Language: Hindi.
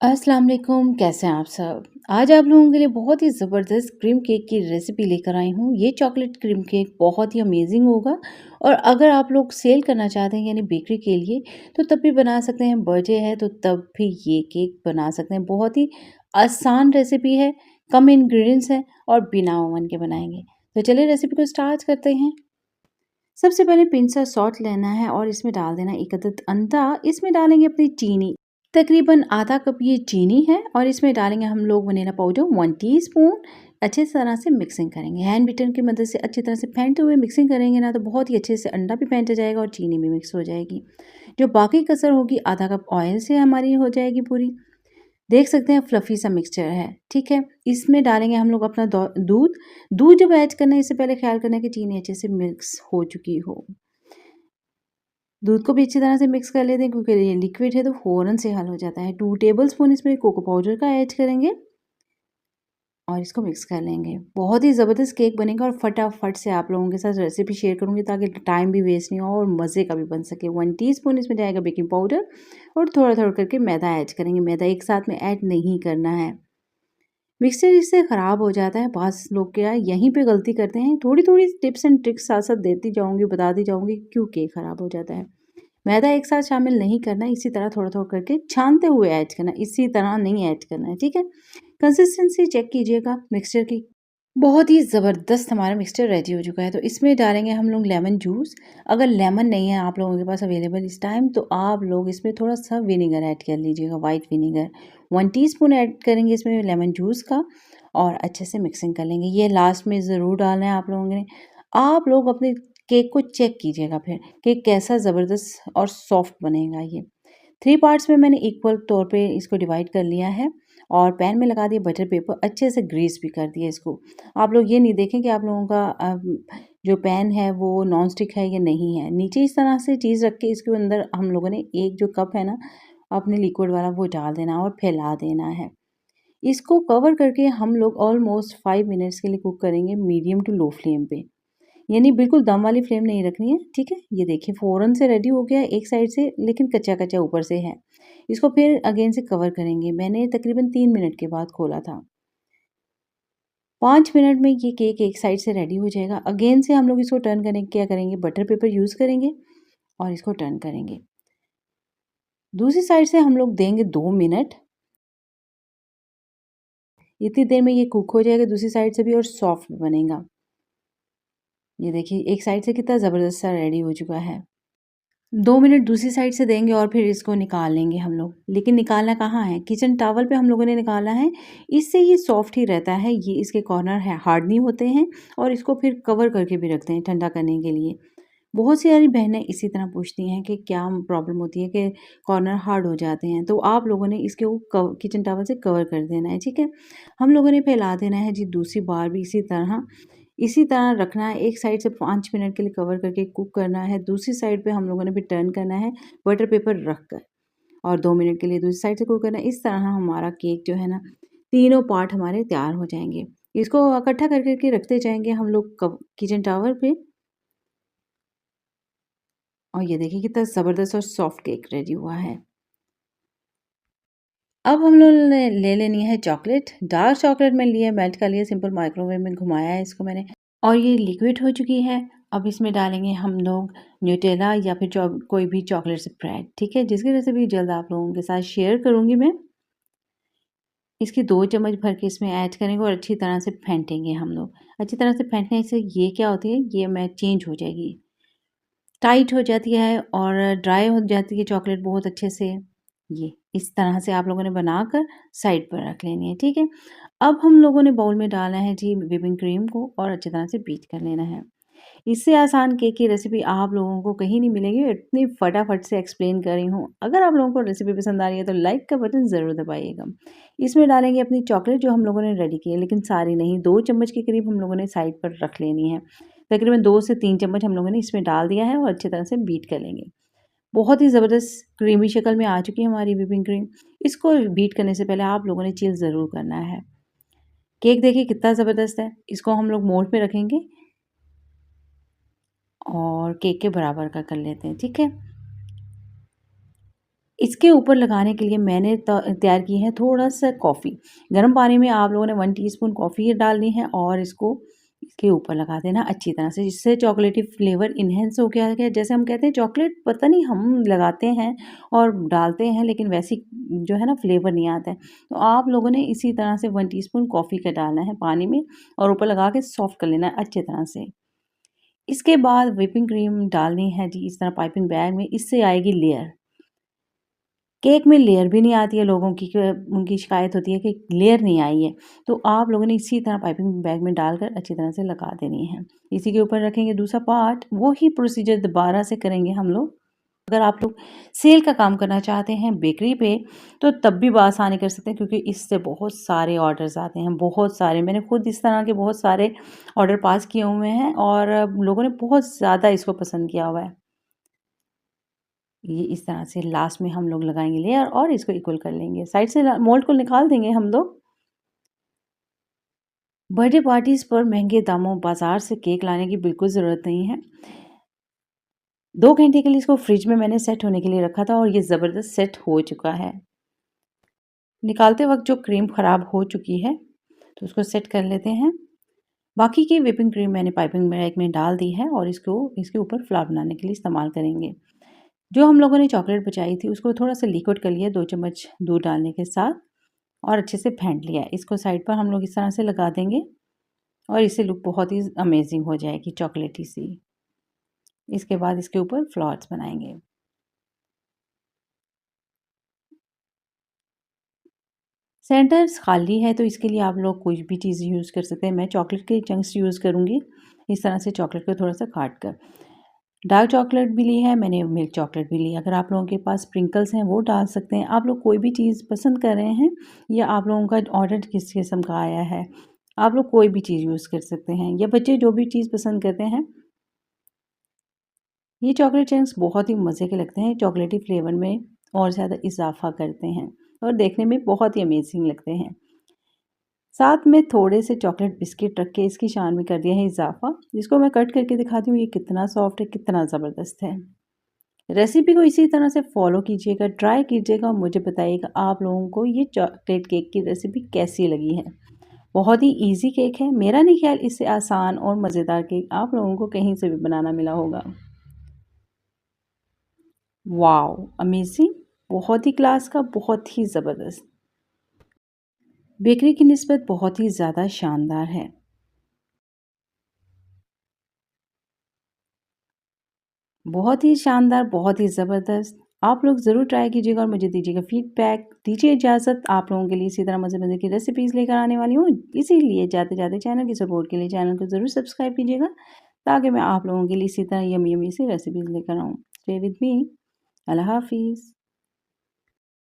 अस्सलाम वालेकुम, कैसे हैं आप सब? आज आप लोगों के लिए बहुत ही ज़बरदस्त क्रीम केक की रेसिपी लेकर आई हूँ। ये चॉकलेट क्रीम केक बहुत ही अमेज़िंग होगा और अगर आप लोग सेल करना चाहते हैं यानी बेकरी के लिए तो तब भी बना सकते हैं, बर्थडे है तो तब भी ये केक बना सकते हैं। बहुत ही आसान रेसिपी है, कम इंग्रीडिएंट्स हैं और बिना ओवन के बनाएँगे। तो चलिए रेसिपी को स्टार्ट करते हैं। सबसे पहले पिंच सा सॉल्ट लेना है और इसमें डाल देना 1 अदद अंडा। इसमें डालेंगे अपनी चीनी, तकरीबन आधा कप ये चीनी है और इसमें डालेंगे हम लोग वनीला पाउडर 1 टीस्पून। अच्छे तरह से मिक्सिंग करेंगे, हैंड बीटर की मदद से अच्छी तरह से फेंटते हुए मिक्सिंग करेंगे ना तो बहुत ही अच्छे से अंडा भी फेंटा जाएगा और चीनी भी मिक्स हो जाएगी। जो बाकी कसर होगी आधा कप ऑयल से हमारी हो जाएगी पूरी। देख सकते हैं फ्लफ़ी सा मिक्सचर है, ठीक है? इसमें डालेंगे हम लोग अपना दूध। दूध जब ऐड करना है इससे पहले ख्याल करना है कि चीनी अच्छे से मिक्स हो चुकी हो। दूध को भी अच्छी तरह से मिक्स कर लेते हैं क्योंकि ये लिक्विड है तो फ़ौरन से हल हो जाता है। 2 टेबलस्पून इसमें कोको पाउडर का ऐड करेंगे और इसको मिक्स कर लेंगे। बहुत ही ज़बरदस्त केक बनेगा और फटाफट से आप लोगों के साथ रेसिपी शेयर करूँगी ताकि टाइम भी वेस्ट नहीं हो और मज़े का भी बन सके। 1 टीस्पून इसमें जाएगा बेकिंग पाउडर और थोड़ा-थोड़ा करके मैदा ऐड करेंगे। मैदा एक साथ में ऐड नहीं करना है। मिक्सचर इससे ख़राब हो जाता है। बहुत लोग क्या है यहीं पे गलती करते हैं। थोड़ी-थोड़ी टिप्स एंड ट्रिक्स साथ-साथ देती जाऊँगी, बताती जाऊँगी क्यों केक ख़राब हो जाता है। मैदा एक साथ शामिल नहीं करना है, इसी तरह थोड़ा-थोड़ा करके छानते हुए ऐड करना है, इसी तरह नहीं ऐड करना है, ठीक है? कंसिस्टेंसी चेक कीजिएगा मिक्सचर की। बहुत ही ज़बरदस्त हमारा मिक्सचर रेडी हो चुका है, तो इसमें डालेंगे हम लोग लेमन जूस। अगर लेमन नहीं है आप लोगों के पास अवेलेबल इस टाइम तो आप लोग इसमें थोड़ा-सा विनेगर ऐड कर लीजिएगा, व्हाइट विनेगर। 1 टीस्पून ऐड करेंगे इसमें लेमन जूस का और अच्छे से मिक्सिंग कर लेंगे। ये लास्ट में ज़रूर डालना है आप लोगों ने। आप लोग अपने केक को चेक कीजिएगा फिर, केक कैसा ज़बरदस्त और सॉफ्ट बनेगा ये। 3 पार्ट्स में मैंने इक्वल तौर पे इसको डिवाइड कर लिया है और पैन में लगा दिया बटर पेपर, अच्छे से ग्रीस भी कर दिया इसको। आप लोग ये नहीं देखें कि आप लोगों का जो पैन है वो नॉन स्टिक है या नहीं है। नीचे इस तरह से चीज़ रख के इसके अंदर हम लोगों ने एक जो कप है ना अपने लिक्विड वाला वो डाल देना और फैला देना है। इसको कवर करके हम लोग ऑलमोस्ट 5 मिनट्स के लिए कुक करेंगे मीडियम टू लो फ्लेम पे। यानी बिल्कुल दम वाली फ्लेम नहीं रखनी है, ठीक है? ये देखिए फ़ौरन से रेडी हो गया एक साइड से लेकिन कच्चा-कच्चा ऊपर से है। इसको फिर अगेन से कवर करेंगे। मैंने तकरीबन 3 मिनट के बाद खोला था। 5 मिनट में ये केक एक साइड से रेडी हो जाएगा। अगेन से हम लोग इसको टर्न करें क्या करेंगे बटर पेपर यूज़ करेंगे और इसको टर्न करेंगे। दूसरी साइड से हम लोग देंगे 2 मिनट। इतनी देर में ये कुक हो जाएगा दूसरी साइड से भी और सॉफ्ट भी बनेगा। ये देखिए एक साइड से कितना ज़बरदस्त सा रेडी हो चुका है। 2 मिनट दूसरी साइड से देंगे और फिर इसको निकाल लेंगे हम लोग। लेकिन निकालना कहाँ है? किचन टॉवल पे हम लोगों ने निकाला है। इससे ये सॉफ्ट ही रहता है, ये इसके कॉर्नर है हार्ड नहीं होते हैं और इसको फिर कवर करके भी रखते हैं ठंडा करने के लिए। बहुत सी सारी बहनें इसी तरह पूछती हैं कि क्या प्रॉब्लम होती है कि कॉर्नर हार्ड हो जाते हैं, तो आप लोगों ने इसके वो किचन टॉवल से कवर कर देना है, ठीक है? हम लोगों ने फैला देना है जी दूसरी बार भी इसी तरह रखना है। एक साइड से 5 मिनट के लिए कवर करके कुक करना है, दूसरी साइड पे हम लोगों ने भी टर्न करना है बटर पेपर रख कर और 2 मिनट के लिए दूसरी साइड से कुक करना है। इस तरह हमारा केक जो है ना, तीनों पार्ट हमारे तैयार हो जाएँगे। इसको इकट्ठा कर कर के रखते जाएँगे हम लोग किचन टॉवर पे और ये देखिए कितना ज़बरदस्त और सॉफ्ट केक रेडी हुआ है। अब हम लोग ने ले लेनी है चॉकलेट, डार्क चॉकलेट में लिया मेल्ट कर लिया, सिंपल माइक्रोवेव में घुमाया है इसको मैंने और ये लिक्विड हो चुकी है। अब इसमें डालेंगे हम लोग न्यूटेला या फिर कोई भी चॉकलेट स्प्रेड, ठीक है? जिसकी रेसिपी जल्द आप लोगों के साथ शेयर करूँगी मैं। इसकी 2 चम्मच भर के इसमें ऐड करेंगे और अच्छी तरह से फेंटेंगे हम लोग। अच्छी तरह से फेंटने से ये क्या होती है, ये मैं चेंज हो जाएगी, टाइट हो जाती है और ड्राई हो जाती है चॉकलेट बहुत अच्छे से। ये इस तरह से आप लोगों ने बनाकर साइड पर रख लेनी है, ठीक है? अब हम लोगों ने बाउल में डालना है जी व्हिपिंग क्रीम को और अच्छी तरह से बीट कर लेना है। इससे आसान केक की रेसिपी आप लोगों को कहीं नहीं मिलेगी, इतनी फटाफट से एक्सप्लेन कर रही हूँ। अगर आप लोगों को रेसिपी पसंद आ रही है तो लाइक का बटन ज़रूर दबाइएगा। इसमें डालेंगे अपनी चॉकलेट जो हम लोगों ने रेडी की है, लेकिन सारी नहीं, 2 चम्मच के करीब हम लोगों ने साइड पर रख लेनी है। तकरीबन 2 से 3 चम्मच हम लोगों ने इसमें डाल दिया है और अच्छी तरह से बीट कर लेंगे। बहुत ही ज़बरदस्त क्रीमी शक्ल में आ चुकी है हमारी व्हिपिंग क्रीम। इसको बीट करने से पहले आप लोगों ने चीज़ ज़रूर करना है। केक देखिए कितना ज़बरदस्त है। इसको हम लोग मोल्ड में रखेंगे और केक के बराबर का कर लेते हैं, ठीक है? इसके ऊपर लगाने के लिए मैंने तैयार की है थोड़ा-सा कॉफ़ी। गर्म पानी में आप लोगों ने 1 टीस्पून कॉफ़ी डालनी है और इसको इसके ऊपर लगा देना अच्छी तरह से, जिससे चॉकलेटी फ्लेवर एनहांस हो गया है। जैसे हम कहते हैं चॉकलेट पता नहीं हम लगाते हैं और डालते हैं लेकिन वैसी जो है ना फ्लेवर नहीं आता है। तो आप लोगों ने इसी तरह से 1 टीस्पून कॉफ़ी का डालना है पानी में और ऊपर लगा के सॉफ्ट कर लेना है अच्छी तरह से। इसके बाद व्हिपिंग क्रीम डालनी है जी इस तरह पाइपिंग बैग में, इससे आएगी लेयर। केक में लेयर भी नहीं आती है लोगों की उनकी शिकायत होती है कि लेयर नहीं आई है। तो आप लोगों ने इसी तरह पाइपिंग बैग में डालकर अच्छी तरह से लगा देनी है। इसी के ऊपर रखेंगे दूसरा पार्ट, वो ही प्रोसीजर दोबारा से करेंगे हम लोग। अगर आप लोग सेल का काम करना चाहते हैं बेकरी पे, तो तब भी बआसानी कर सकते हैं क्योंकि इससे बहुत सारे ऑर्डर्स आते हैं, बहुत सारे। मैंने खुद इस तरह के बहुत सारे ऑर्डर पास किए हुए हैं और लोगों ने बहुत ज़्यादा इसको पसंद किया हुआ है। ये इस तरह से लास्ट में हम लोग लगाएँगे लेयर और इसको इक्वल कर लेंगे। साइड से मोल्ड को निकाल देंगे हम लोग। बर्थडे पार्टीज़ पर महँगे दामों बाज़ार से केक लाने की बिल्कुल ज़रूरत नहीं है। 2 घंटे के लिए इसको फ्रिज में मैंने सेट होने के लिए रखा था और ये ज़बरदस्त सेट हो चुका है। निकालते वक़्त जो क्रीम ख़राब हो चुकी है, तो उसको सेट कर लेते हैं। बाकी की व्हिपिंग क्रीम मैंने पाइपिंग बैग में डाल दी है और इसको इसके ऊपर फ्लावर बनाने के लिए इस्तेमाल करेंगे। जो हम लोगों ने चॉकलेट बचाई थी उसको थोड़ा-सा लिक्विड कर लिया 2 चम्मच दूध डालने के साथ और अच्छे से फेंट लिया। इसको साइड पर हम लोग इस तरह से लगा देंगे और इससे लुक बहुत ही अमेज़िंग हो जाएगी चॉकलेटी सी। इसके बाद इसके ऊपर फ्लावर्स बनाएँगे। सेंटर्स खाली है तो इसके लिए आप लोग कुछ भी चीज़ यूज़ कर सकते हैं। मैं चॉकलेट के चंक्स यूज़ करूँगी। इस तरह से चॉकलेट को थोड़ा-सा काट कर। डार्क चॉकलेट भी ली है मैंने, मिल्क चॉकलेट भी ली है। अगर आप लोगों के पास स्प्रिंकल्स हैं वो डाल सकते हैं। आप लोग कोई भी चीज़ पसंद कर रहे हैं या आप लोगों का ऑर्डर किस किस्म का आया है, आप लोग कोई भी चीज़ यूज़ कर सकते हैं या बच्चे जो भी चीज़ पसंद करते हैं। ये चॉकलेट चंक्स बहुत ही मज़े के लगते हैं, चॉकलेटी फ्लेवर में और ज़्यादा इज़ाफ़ा करते हैं और देखने में बहुत ही अमेज़िंग लगते हैं। साथ में थोड़े से चॉकलेट बिस्किट रख के इसकी शान में कर दिया है इज़ाफ़ा। इसको मैं कट करके दिखाती हूँ ये कितना सॉफ्ट है, कितना ज़बरदस्त है। रेसिपी को इसी तरह से फॉलो कीजिएगा, ट्राई कीजिएगा और मुझे बताइएगा आप लोगों को ये चॉकलेट केक की रेसिपी कैसी लगी है। बहुत ही ईज़ी केक है, मेरा नहीं ख्याल इससे आसान और मज़ेदार केक आप लोगों को कहीं से भी बनाना मिला होगा। वॉव! अमेज़िंग! बहुत ही क्लास का, बहुत ही ज़बरदस्त। बेकरी की निस्बत बहुत ही ज़्यादा शानदार है। बहुत ही शानदार, बहुत ही ज़बरदस्त। आप लोग ज़रूर ट्राई कीजिएगा और मुझे दीजिएगा फ़ीडबैक। दीजिए इजाज़त, आप लोगों के लिए इसी तरह मज़े-मज़े की रेसिपीज़ लेकर आने वाली हूँ। इसीलिए जाते-जाते चैनल की सपोर्ट के लिए चैनल को ज़रूर सब्सक्राइब कीजिएगा, ताकि मैं आप लोगों के लिए इसी तरह यम्मी-यम्मी सी रेसिपीज़ लेकर आऊँ। Stay with me. अल्लाह हाफ़िज़।